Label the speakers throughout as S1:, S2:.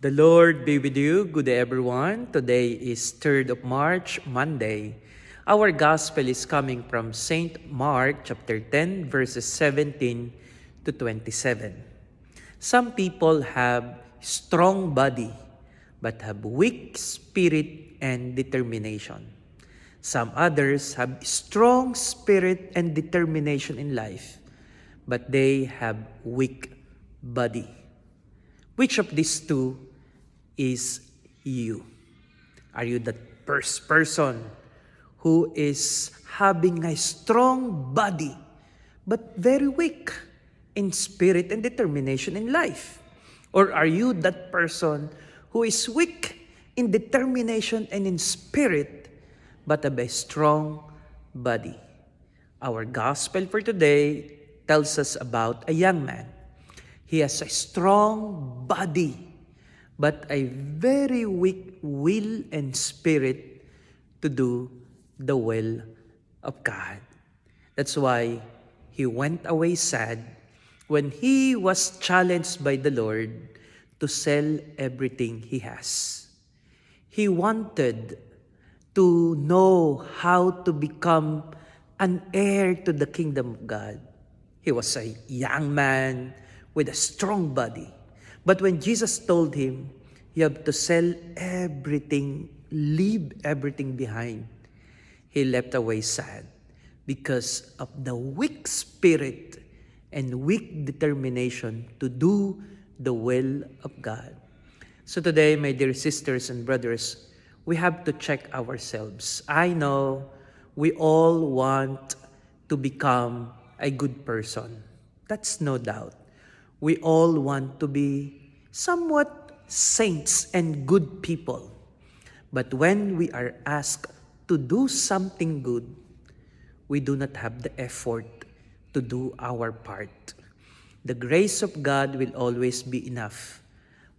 S1: The Lord be with you. Good day, everyone. Today is 3rd of March, Monday. Our gospel is coming from St. Mark chapter 10, verses 17 to 27. Some people have strong body, but have weak spirit and determination. Some others have strong spirit and determination in life, but they have weak body. Which of these two is you? Are you that first person who is having a strong body but very weak in spirit and determination in life? Or are you that person who is weak in determination and in spirit but have a strong body? Our gospel for today tells us about a young man. He has a strong body but a very weak will and spirit to do the will of God. That's why he went away sad when he was challenged by the Lord to sell everything he has. He wanted to know how to become an heir to the kingdom of God. He was a young man with a strong body. But when Jesus told him, you have to sell everything, leave everything behind, he left away sad because of the weak spirit and weak determination to do the will of God. So today, my dear sisters and brothers, we have to check ourselves. I know we all want to become a good person. That's no doubt. We all want to be somewhat saints and good people. But when we are asked to do something good, we do not have the effort to do our part. The grace of God will always be enough.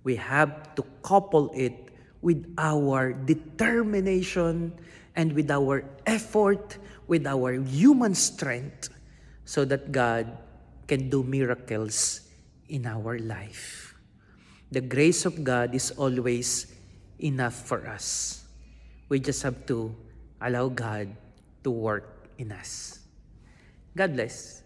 S1: We have to couple it with our determination and with our effort, with our human strength, so that God can do miracles in our life. The grace of God is always enough for us. We just have to allow God to work in us. God bless.